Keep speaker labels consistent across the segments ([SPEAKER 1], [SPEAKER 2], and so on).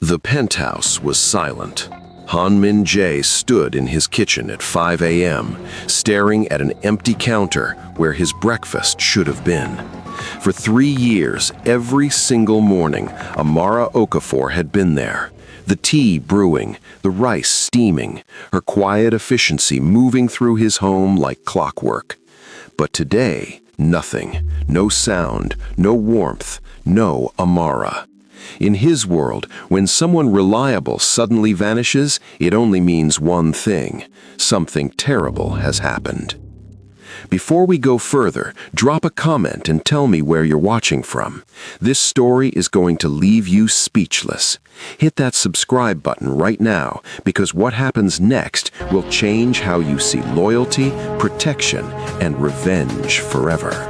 [SPEAKER 1] The penthouse was silent. Han Min-jae stood in his kitchen at 5 a.m., staring at an empty counter where his breakfast should have been. For 3 years, every single morning, Amara Okafor had been there. The tea brewing, the rice steaming, her quiet efficiency moving through his home like clockwork. But today, nothing. No sound, no warmth, no Amara. In his world, when someone reliable suddenly vanishes, it only means one thing: something terrible has happened. Before we go further, drop a comment and tell me where you're watching from. This story is going to leave you speechless. Hit that subscribe button right now, because what happens next will change how you see loyalty, protection, and revenge forever.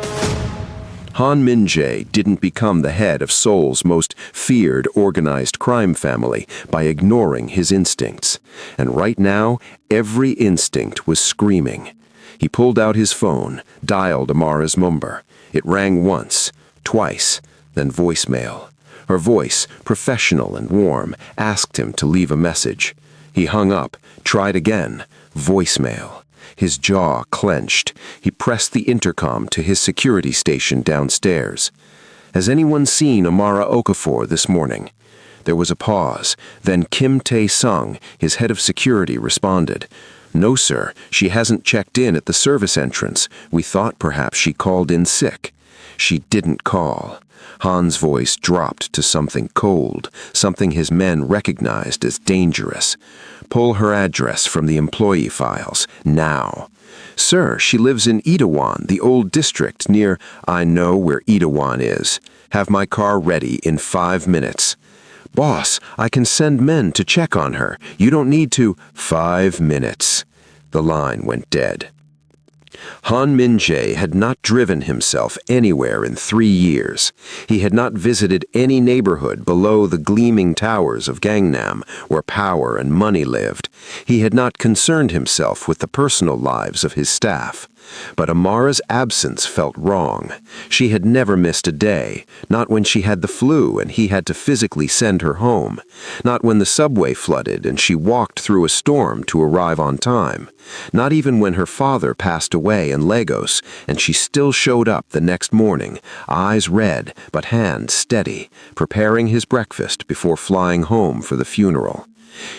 [SPEAKER 1] Han Min-jae didn't become the head of Seoul's most feared organized crime family by ignoring his instincts. And right now, every instinct was screaming. He pulled out his phone, dialed Amara's number. It rang once, twice, then voicemail. Her voice, professional and warm, asked him to leave a message. He hung up, tried again, voicemail. His jaw clenched. He pressed the intercom to his security station downstairs. "Has anyone seen Amara Okafor this morning?" There was a pause. Then Kim Tae-sung, his head of security, responded. "No, sir. She hasn't checked in at the service entrance. We thought perhaps she called in sick." She didn't call. Han's voice dropped to something cold, something his men recognized as dangerous. "Pull her address from the employee files, now." "Sir, she lives in Itaewon, the old district near—" "I know where Itaewon is. Have my car ready in 5 minutes." "Boss, I can send men to check on her. You don't need to—" "5 minutes." The line went dead. Han Min-jae had not driven himself anywhere in 3 years. He had not visited any neighborhood below the gleaming towers of Gangnam, where power and money lived. He had not concerned himself with the personal lives of his staff. But Amara's absence felt wrong. She had never missed a day, not when she had the flu and he had to physically send her home, not when the subway flooded and she walked through a storm to arrive on time, not even when her father passed away in Lagos and she still showed up the next morning, eyes red but hands steady, preparing his breakfast before flying home for the funeral.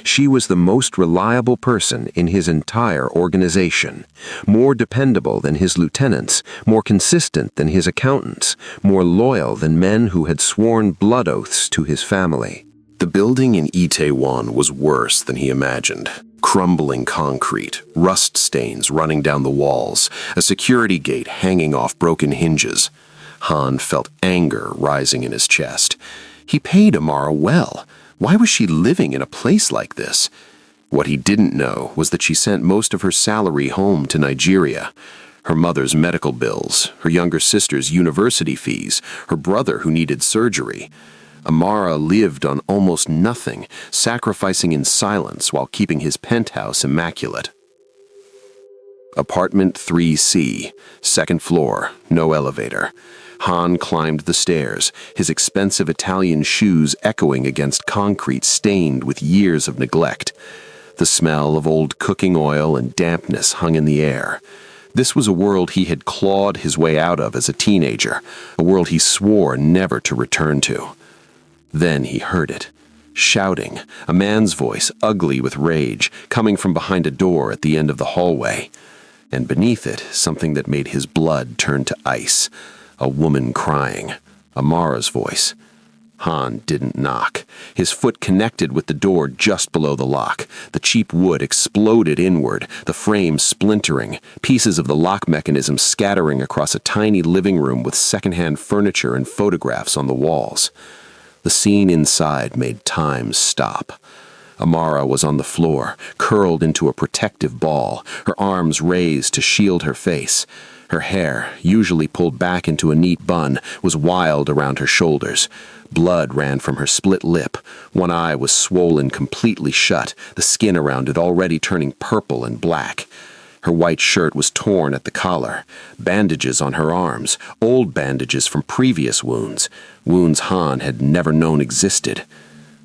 [SPEAKER 1] She was the most reliable person in his entire organization, more dependable than his lieutenants, more consistent than his accountants, more loyal than men who had sworn blood oaths to his family. The building in Itaewon was worse than he imagined. Crumbling concrete, rust stains running down the walls, a security gate hanging off broken hinges. Han felt anger rising in his chest. He paid Amara well. Why was she living in a place like this? What he didn't know was that she sent most of her salary home to Nigeria. Her mother's medical bills, her younger sister's university fees, her brother who needed surgery. Amara lived on almost nothing, sacrificing in silence while keeping his penthouse immaculate. Apartment 3C, second floor, no elevator. Han climbed the stairs, his expensive Italian shoes echoing against concrete stained with years of neglect. The smell of old cooking oil and dampness hung in the air. This was a world he had clawed his way out of as a teenager, a world he swore never to return to. Then he heard it. Shouting, a man's voice, ugly with rage, coming from behind a door at the end of the hallway. And beneath it, something that made his blood turn to ice. A woman crying. Amara's voice. Han didn't knock. His foot connected with the door just below the lock. The cheap wood exploded inward, the frame splintering, pieces of the lock mechanism scattering across a tiny living room with secondhand furniture and photographs on the walls. The scene inside made time stop. Amara was on the floor, curled into a protective ball, her arms raised to shield her face. Her hair, usually pulled back into a neat bun, was wild around her shoulders. Blood ran from her split lip. One eye was swollen completely shut, the skin around it already turning purple and black. Her white shirt was torn at the collar. Bandages on her arms, old bandages from previous wounds, wounds Han had never known existed.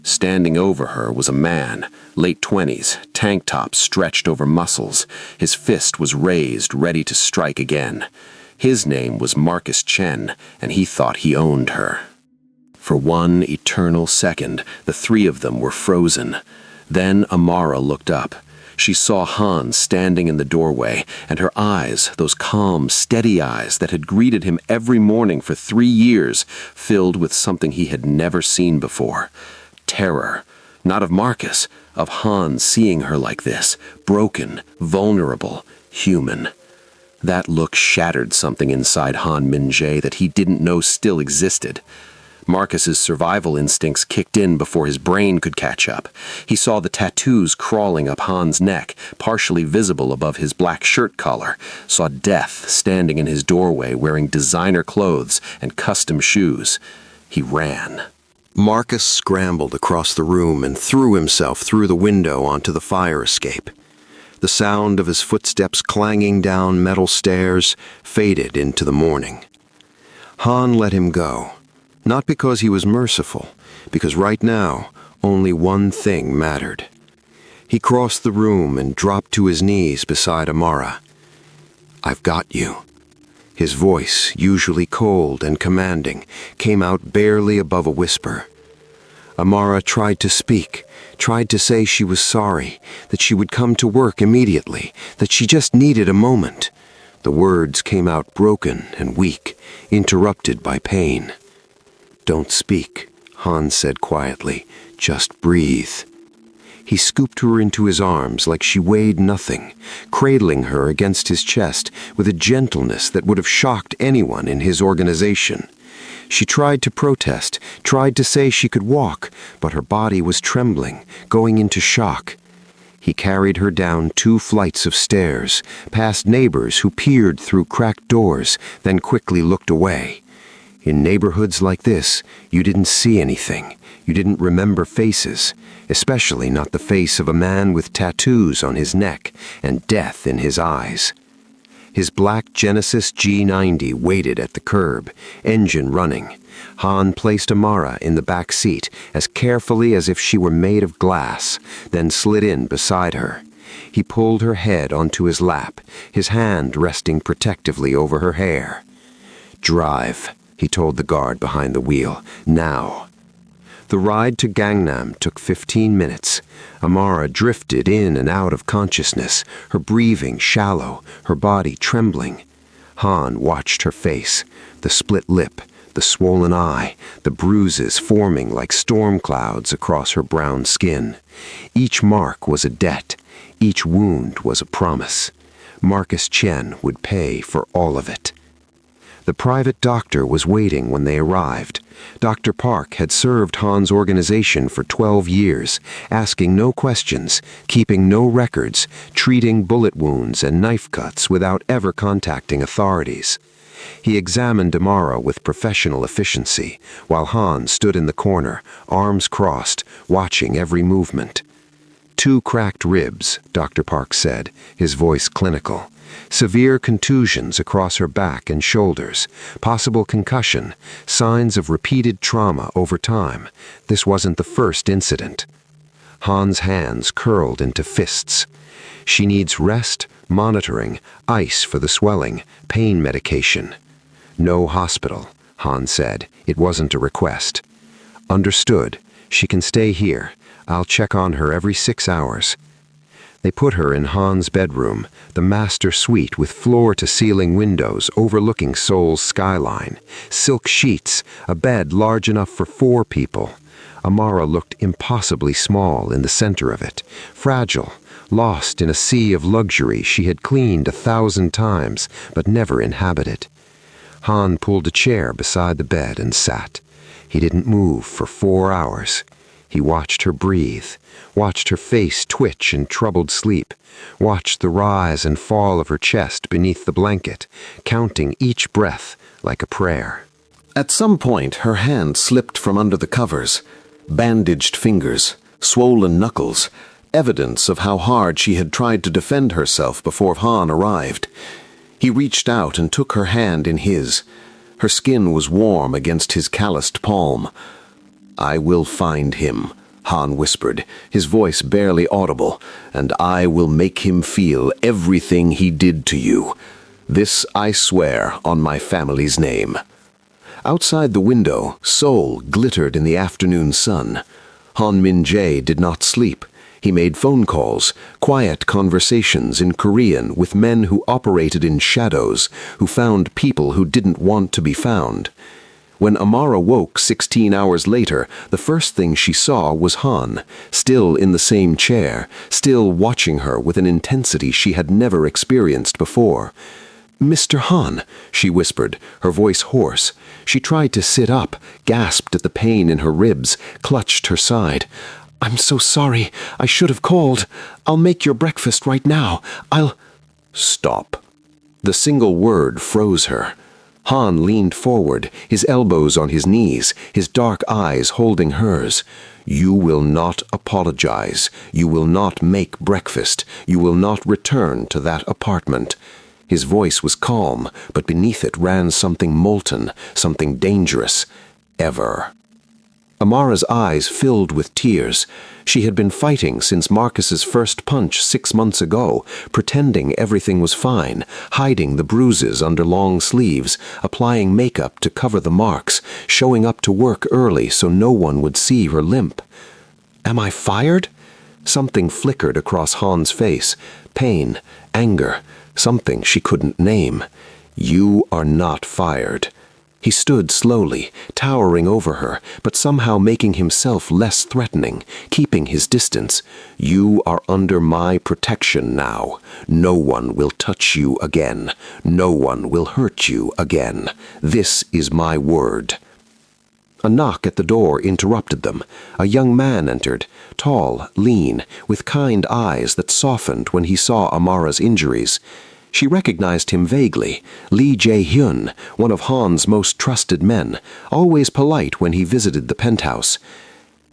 [SPEAKER 2] Standing over her was a man, late 20s, tank top stretched over muscles. His fist was raised, ready to strike again. His name was Marcus Chen, and he thought he owned her. For one eternal second, the three of them were frozen. Then Amara looked up. She saw Hans standing in the doorway, and her eyes, those calm, steady eyes that had greeted him every morning for 3 years, filled with something he had never seen before. Terror. Not of Marcus, of Hans seeing her like this, broken, vulnerable, human. That look shattered something inside Han Min-jae that he didn't know still existed. Marcus's survival instincts kicked in before his brain could catch up. He saw the tattoos crawling up Han's neck, partially visible above his black shirt collar, saw death standing in his doorway wearing designer clothes and custom shoes. He ran.
[SPEAKER 1] Marcus scrambled across the room and threw himself through the window onto the fire escape. The sound of his footsteps clanging down metal stairs faded into the morning. Han let him go, not because he was merciful, because right now only one thing mattered. He crossed the room and dropped to his knees beside Amara. "I've got you." His voice, usually cold and commanding, came out barely above a whisper. Amara tried to speak, tried to say she was sorry, that she would come to work immediately, that she just needed a moment. The words came out broken and weak, interrupted by pain. "Don't speak," Han said quietly. "Just breathe." He scooped her into his arms like she weighed nothing, cradling her against his chest with a gentleness that would have shocked anyone in his organization. She tried to protest, tried to say she could walk, but her body was trembling, going into shock. He carried her down 2 flights of stairs, past neighbors who peered through cracked doors, then quickly looked away. In neighborhoods like this, you didn't see anything. You didn't remember faces, especially not the face of a man with tattoos on his neck and death in his eyes. His black Genesis G90 waited at the curb, engine running. Han placed Amara in the back seat as carefully as if she were made of glass, then slid in beside her. He pulled her head onto his lap, his hand resting protectively over her hair. "Drive," he told the guard behind the wheel. "Now." The ride to Gangnam took 15 minutes. Amara drifted in and out of consciousness, her breathing shallow, her body trembling. Han watched her face, the split lip, the swollen eye, the bruises forming like storm clouds across her brown skin. Each mark was a debt, each wound was a promise. Marcus Chen would pay for all of it. The private doctor was waiting when they arrived. Dr. Park had served Han's organization for 12 years, asking no questions, keeping no records, treating bullet wounds and knife cuts without ever contacting authorities. He examined Amara with professional efficiency, while Han stood in the corner, arms crossed, watching every movement. 2 cracked ribs, Dr. Park said, his voice clinical. Severe contusions across her back and shoulders, possible concussion, signs of repeated trauma over time. This wasn't the first incident. Han's hands curled into fists. She needs rest, monitoring, ice for the swelling, pain medication. No hospital, Han said. It wasn't a request. Understood. She can stay here. I'll check on her every 6 hours. They put her in Han's bedroom, the master suite with floor-to-ceiling windows overlooking Seoul's skyline, silk sheets, a bed large enough for 4 people. Amara looked impossibly small in the center of it, fragile, lost in a sea of luxury she had cleaned 1,000 times but never inhabited. Han pulled a chair beside the bed and sat. He didn't move for 4 hours. He watched her breathe, watched her face twitch in troubled sleep, watched the rise and fall of her chest beneath the blanket, counting each breath like a prayer.
[SPEAKER 2] At some point, her hand slipped from under the covers. Bandaged fingers, swollen knuckles, evidence of how hard she had tried to defend herself before Han arrived. He reached out and took her hand in his. Her skin was warm against his calloused palm. "I will find him,"
[SPEAKER 1] Han whispered, his voice barely audible, "and I will make him feel everything he did to you. This I swear on my family's name." Outside the window, Seoul glittered in the afternoon sun. Han Min-jae did not sleep. He made phone calls, quiet conversations in Korean with men who operated in shadows, who found people who didn't want to be found. When Amara woke 16 hours later, the first thing she saw was Han, still in the same chair, still watching her with an intensity she had never experienced before. "Mr. Han," she whispered, her voice hoarse. She tried to sit up, gasped at the pain in her ribs, clutched her side. "I'm so sorry. I should have called. I'll make your breakfast right now. I'll—" "Stop." The single word froze her. Han leaned forward, his elbows on his knees, his dark eyes holding hers. "You will not apologize. You will not make breakfast. You will not return to that apartment." His voice was calm, but beneath it ran something molten, something dangerous. Ever. Amara's eyes filled with tears. She had been fighting since Marcus's first punch 6 months ago, pretending everything was fine, hiding the bruises under long sleeves, applying makeup to cover the marks, showing up to work early so no one would see her limp. "Am I fired?" Something flickered across Han's face. Pain, anger, something she couldn't name. "You are not fired." He stood slowly, towering over her, but somehow making himself less threatening, keeping his distance. "You are under my protection now. No one will touch you again. No one will hurt you again. This is my word." A knock at the door interrupted them. A young man entered, tall, lean, with kind eyes that softened when he saw Amara's injuries. She recognized him vaguely. Lee Jae-hyun, one of Han's most trusted men, always polite when he visited the penthouse.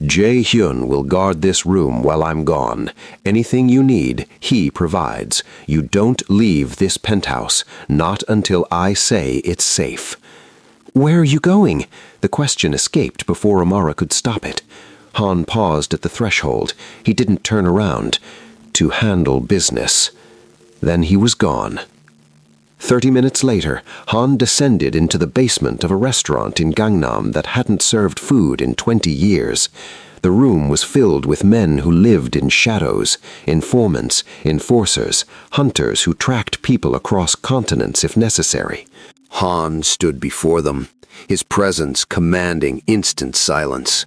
[SPEAKER 1] "Jae-hyun will guard this room while I'm gone. Anything you need, he provides. You don't leave this penthouse, not until I say it's safe." "Where are you going?" The question escaped before Amara could stop it. Han paused at the threshold. He didn't turn around. "To handle business." Then he was gone. 30 minutes later, Han descended into the basement of a restaurant in Gangnam that hadn't served food in 20 years. The room was filled with men who lived in shadows, informants, enforcers, hunters who tracked people across continents if necessary. Han stood before them, his presence commanding instant silence.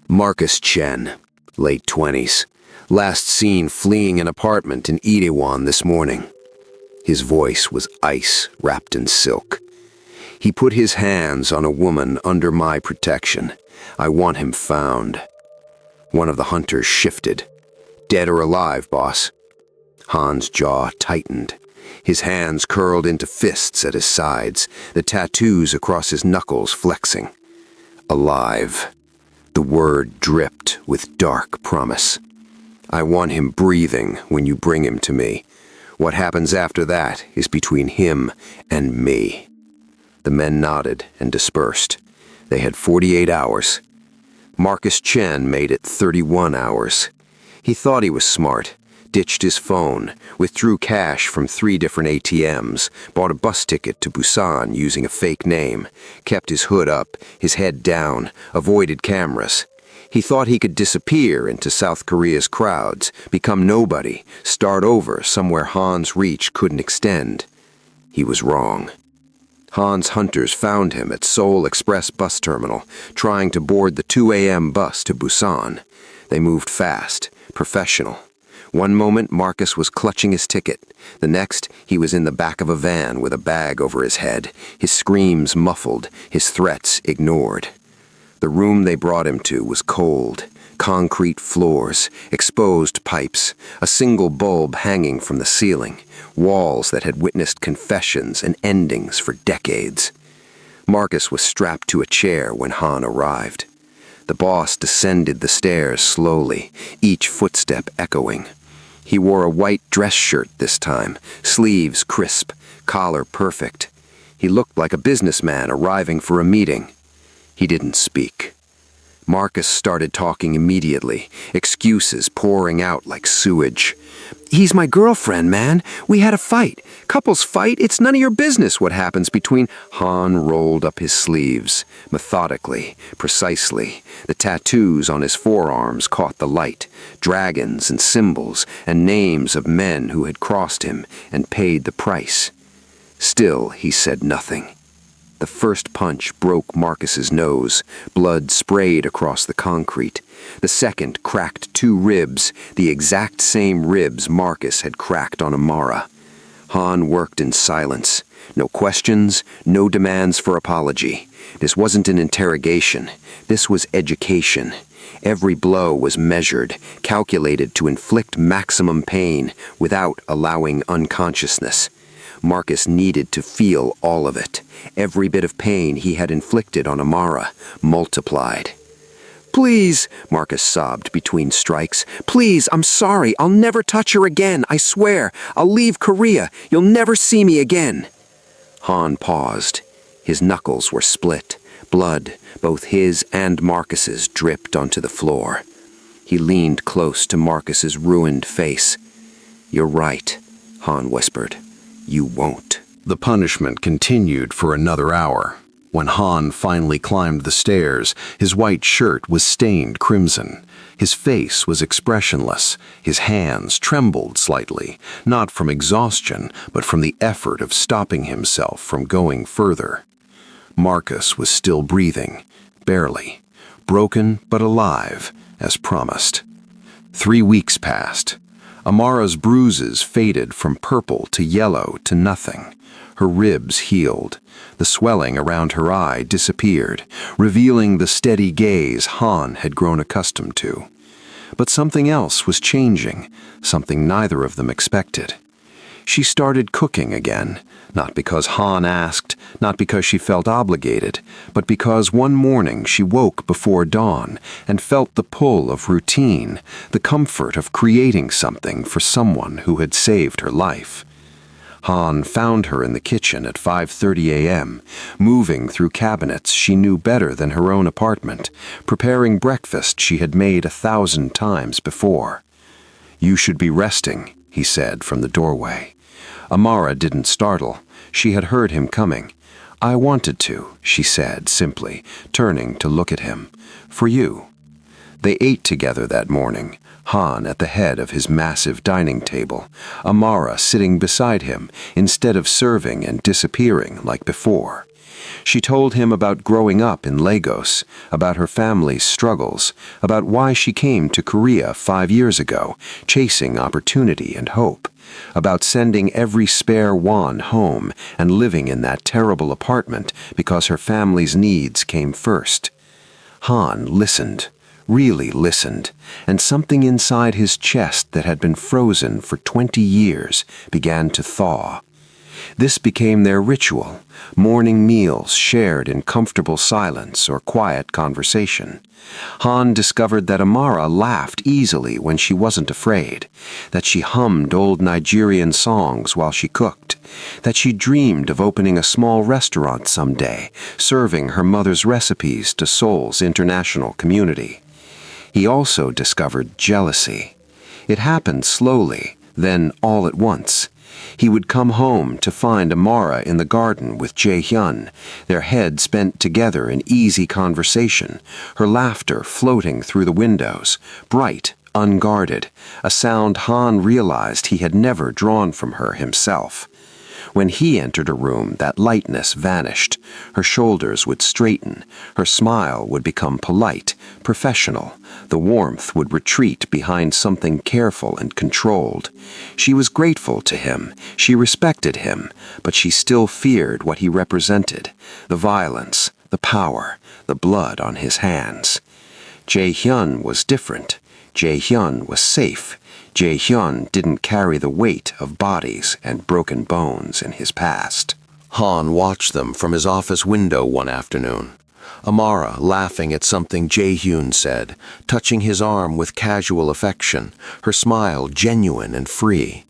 [SPEAKER 1] Marcus Chen, late 20s. Last seen fleeing an apartment in Itaewon this morning. His voice was ice wrapped in silk. "He put his hands on a woman under my protection. I want him found." One of the hunters shifted. "Dead or alive, boss?" Han's jaw tightened. His hands curled into fists at his sides, the tattoos across his knuckles flexing. "Alive." The word dripped with dark promise. "I want him breathing when you bring him to me. What happens after that is between him and me." The men nodded and dispersed. They had 48 hours. Marcus Chen made it 31 hours. He thought he was smart, ditched his phone, withdrew cash from 3 different ATMs, bought a bus ticket to Busan using a fake name, kept his hood up, his head down, avoided cameras. He thought he could disappear into South Korea's crowds, become nobody, start over somewhere Han's reach couldn't extend. He was wrong. Han's hunters found him at Seoul Express bus terminal, trying to board the 2 a.m. bus to Busan. They moved fast, professional. One moment Marcus was clutching his ticket. The next, he was in the back of a van with a bag over his head, his screams muffled, his threats ignored. The room they brought him to was cold, concrete floors, exposed pipes, a single bulb hanging from the ceiling, walls that had witnessed confessions and endings for decades. Marcus was strapped to a chair when Han arrived. The boss descended the stairs slowly, each footstep echoing. He wore a white dress shirt this time, sleeves crisp, collar perfect. He looked like a businessman arriving for a meeting. He didn't speak.
[SPEAKER 2] Marcus started talking immediately, excuses pouring out like sewage. "He's my girlfriend, man. We had a fight. Couples fight, it's none of your business what happens between—" Han rolled up his sleeves, methodically, precisely. The tattoos on his forearms caught the light, dragons and symbols and names of men who had crossed him and paid the price. Still, he said nothing. The first punch broke Marcus's nose. Blood sprayed across the concrete. The second cracked 2 ribs, the exact same ribs Marcus had cracked on Amara. Han worked in silence. No questions, no demands for apology. This wasn't an interrogation. This was education. Every blow was measured, calculated to inflict maximum pain without allowing unconsciousness. Marcus needed to feel all of it. Every bit of pain he had inflicted on Amara, multiplied. "Please," Marcus sobbed between strikes. "Please, I'm sorry. I'll never touch her again. I swear. I'll leave Korea. You'll never see me again." Han paused. His knuckles were split. Blood, both his and Marcus's, dripped onto the floor. He leaned close to Marcus's ruined face. "You're right," Han whispered. "You won't."
[SPEAKER 1] The punishment continued for another hour. When Han finally climbed the stairs, his white shirt was stained crimson. His face was expressionless. His hands trembled slightly, not from exhaustion, but from the effort of stopping himself from going further. Marcus was still breathing, barely, broken but alive, as promised. 3 weeks passed. Amara's bruises faded from purple to yellow to nothing. Her ribs healed. The swelling around her eye disappeared, revealing the steady gaze Han had grown accustomed to. But something else was changing, something neither of them expected. She started cooking again, not because Han asked, not because she felt obligated, but because one morning she woke before dawn and felt the pull of routine, the comfort of creating something for someone who had saved her life. Han found her in the kitchen at 5:30 a.m., moving through cabinets she knew better than her own apartment, preparing breakfast she had made 1,000 times before. "You should be resting," he said from the doorway. Amara didn't startle. She had heard him coming. "I wanted to," she said simply, turning to look at him. "For you." They ate together that morning, Han at the head of his massive dining table, Amara sitting beside him instead of serving and disappearing like before. She told him about growing up in Lagos, about her family's struggles, about why she came to Korea 5 years ago, chasing opportunity and hope, about sending every spare won home and living in that terrible apartment because her family's needs came first. Han listened. Really listened, and something inside his chest that had been frozen for 20 years began to thaw. This became their ritual, morning meals shared in comfortable silence or quiet conversation. Han discovered that Amara laughed easily when she wasn't afraid, that she hummed old Nigerian songs while she cooked, that she dreamed of opening a small restaurant someday, serving her mother's recipes to Seoul's international community. He also discovered jealousy. It happened slowly, then all at once. He would come home to find Amara in the garden with Jae-hyun, their heads bent together in easy conversation, her laughter floating through the windows, bright, unguarded, a sound Han realized he had never drawn from her himself. When he entered a room, that lightness vanished. Her shoulders would straighten. Her smile would become polite, professional. The warmth would retreat behind something careful and controlled. She was grateful to him. She respected him, but she still feared what he represented, the violence, the power, the blood on his hands. Jae-hyun was different. Jae-hyun was safe. Jae-hyun didn't carry the weight of bodies and broken bones in his past. Han watched them from his office window one afternoon. Amara laughing at something Jae-hyun said, touching his arm with casual affection, her smile genuine and free.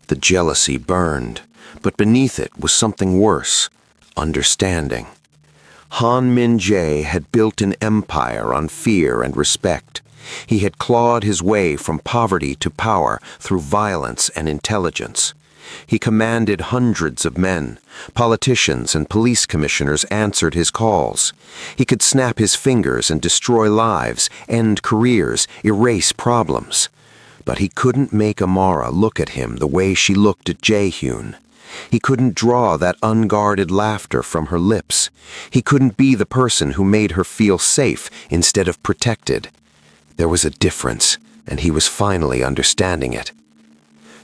[SPEAKER 1] The jealousy burned, but beneath it was something worse, understanding.
[SPEAKER 3] Han Min-jae had built an empire on fear and respect. He had clawed his way from poverty to power through violence and intelligence. He commanded hundreds of men. Politicians and police commissioners answered his calls. He could snap his fingers and destroy lives, end careers, erase problems. But he couldn't make Amara look at him the way she looked at Jae-hyun. He couldn't draw that unguarded laughter from her lips. He couldn't be the person who made her feel safe instead of protected. There was a difference, and he was finally understanding it.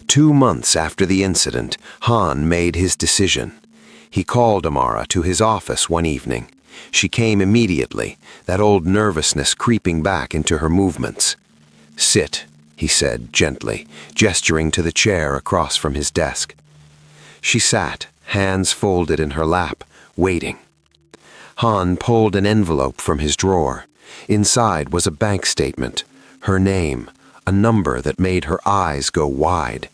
[SPEAKER 3] 2 months after the incident, Han made his decision. He called Amara to his office one evening. She came immediately, that old nervousness creeping back into her movements. "Sit," he said gently, gesturing to the chair across from his desk. She sat, hands folded in her lap, waiting. Han pulled an envelope from his drawer. Inside was a bank statement, her name, a number that made her eyes go wide.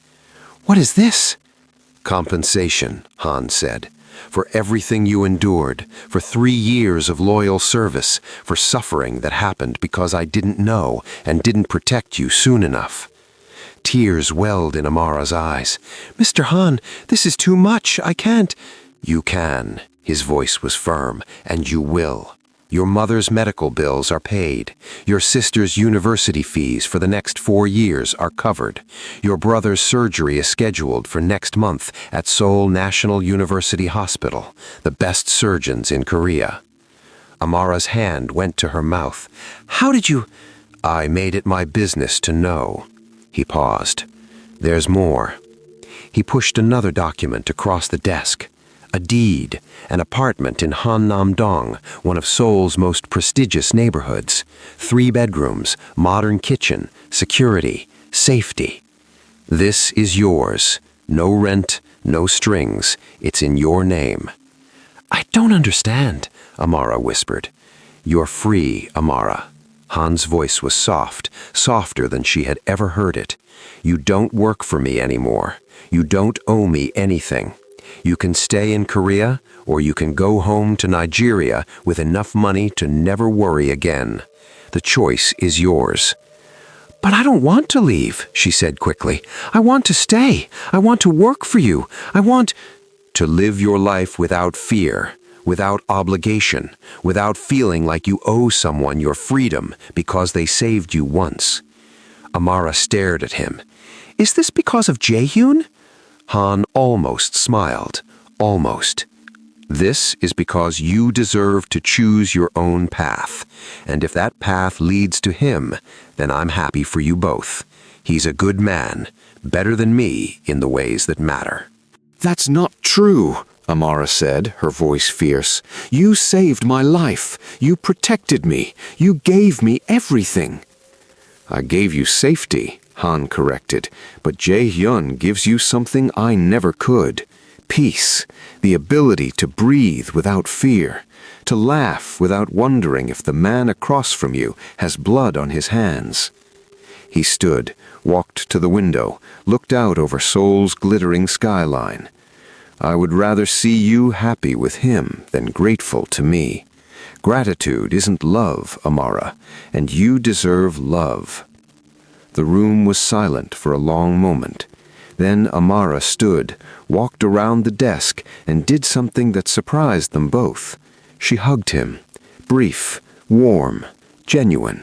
[SPEAKER 3] "What is this?" "Compensation," Han said, "for everything you endured, for 3 years of loyal service, for suffering that happened because I didn't know and didn't protect you soon enough." Tears welled in Amara's eyes. "Mr. Han, this is too much. I can't." "You can." His voice was firm. "And you will. Your mother's medical bills are paid. Your sister's university fees for the next 4 years are covered. Your brother's surgery is scheduled for next month at Seoul National University Hospital, the best surgeons in Korea." Amara's hand went to her mouth. "How did you—" "I made it my business to know." He paused. "There's more." He pushed another document across the desk. A deed, an apartment in Honnam-dong, one of Seoul's most prestigious neighborhoods. 3 bedrooms, modern kitchen, security, safety. "This is yours. No rent, no strings. It's in your name." "I don't understand," Amara whispered. "You're free, Amara." Han's voice was soft, softer than she had ever heard it. "You don't work for me anymore. You don't owe me anything. You can stay in Korea, or you can go home to Nigeria with enough money to never worry again. The choice is yours." "But I don't want to leave," she said quickly. "I want to stay. I want to work for you. I want—" "To live your life without fear, without obligation, without feeling like you owe someone your freedom because they saved you once." Amara stared at him. "Is this because of Jae-hyun?" Han almost smiled. Almost. "This is because you deserve to choose your own path. And if that path leads to him, then I'm happy for you both. He's a good man, better than me in the ways that matter."
[SPEAKER 2] "That's not true," Amara said, her voice fierce. "You saved my life. You protected me. You gave me everything." "I gave you safety," Han corrected, "but Jae-hyun gives you something I never could. Peace, the ability to breathe without fear, to laugh without wondering if the man across from you has blood on his hands." He stood, walked to the window, looked out over Seoul's glittering skyline. "I would rather see you happy with him than grateful to me. Gratitude isn't love, Amara, and you deserve love." The room was silent for a long moment. Then Amara stood, walked around the desk, and did something that surprised them both. She hugged him, brief, warm, genuine.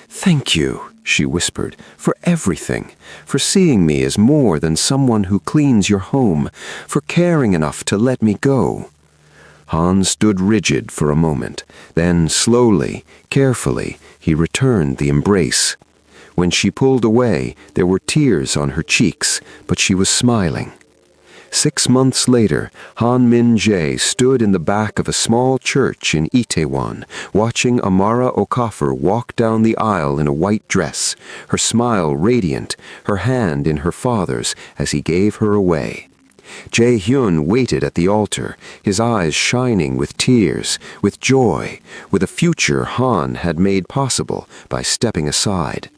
[SPEAKER 2] "Thank you," she whispered, "for everything, for seeing me as more than someone who cleans your home, for caring enough to let me go." Han stood rigid for a moment. Then, slowly, carefully, he returned the embrace. When she pulled away, there were tears on her cheeks, but she was smiling. 6 months later, Han Min-jae stood in the back of a small church in Itaewon, watching Amara Okafor walk down the aisle in a white dress, her smile radiant, her hand in her father's as he gave her away. Jae-hyun waited at the altar, his eyes shining with tears, with joy, with a future Han had made possible by stepping aside.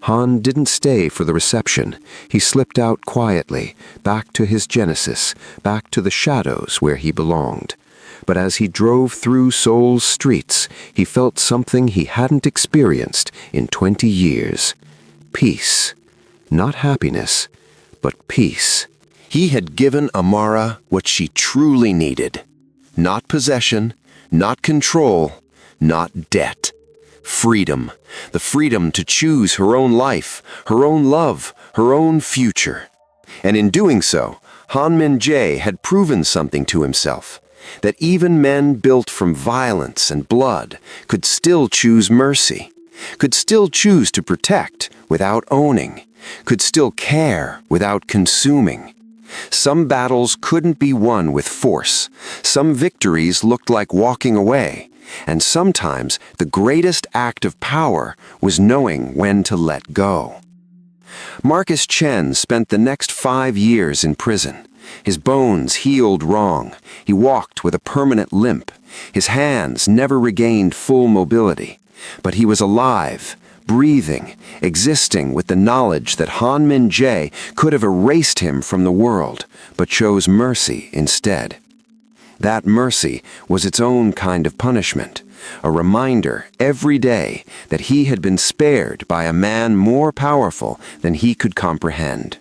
[SPEAKER 2] Han didn't stay for the reception. He slipped out quietly, back to his Genesis, back to the shadows where he belonged.
[SPEAKER 3] But as he drove through Seoul's streets, he felt something he hadn't experienced in 20 years. Peace. Not happiness, but peace. He had given Amara what she truly needed. Not possession, not control, not debt. Freedom. The freedom to choose her own life, her own love, her own future. And in doing so, Han Min-jae had proven something to himself. That even men built from violence and blood could still choose mercy, could still choose to protect without owning, could still care without consuming. Some battles couldn't be won with force, some victories looked like walking away, and sometimes the greatest act of power was knowing when to let go. Marcus Chen spent the next 5 years in prison. His bones healed wrong. He walked with a permanent limp. His hands never regained full mobility. But he was alive, breathing, existing with the knowledge that Han Min-jae could have erased him from the world, but chose mercy instead. That mercy was its own kind of punishment, a reminder every day that he had been spared by a man more powerful than he could comprehend.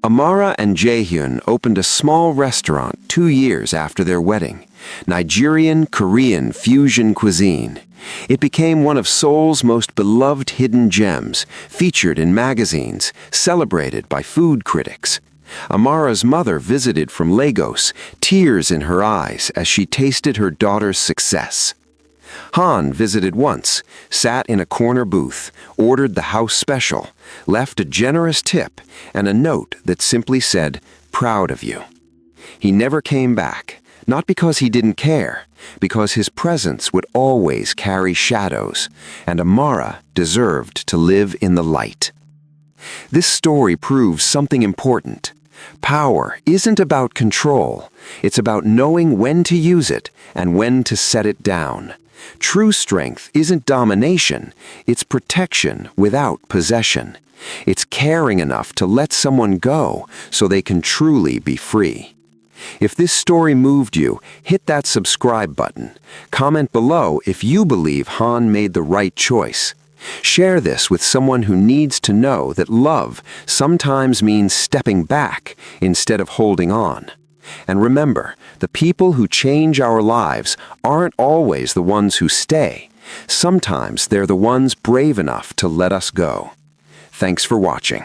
[SPEAKER 3] Amara and Jaehyun opened a small restaurant 2 years after their wedding, Nigerian-Korean fusion cuisine. It became one of Seoul's most beloved hidden gems, featured in magazines, celebrated by food critics. Amara's mother visited from Lagos, tears in her eyes as she tasted her daughter's success. Han visited once, sat in a corner booth, ordered the house special, left a generous tip and a note that simply said, "Proud of you." He never came back, not because he didn't care, because his presence would always carry shadows, and Amara deserved to live in the light. This story proves something important. Power isn't about control. It's about knowing when to use it and when to set it down. True strength isn't domination, it's protection without possession. It's caring enough to let someone go so they can truly be free. If this story moved you, hit that subscribe button. Comment below if you believe Han made the right choice. Share this with someone who needs to know that love sometimes means stepping back instead of holding on. And remember, the people who change our lives aren't always the ones who stay. Sometimes they're the ones brave enough to let us go. Thanks for watching.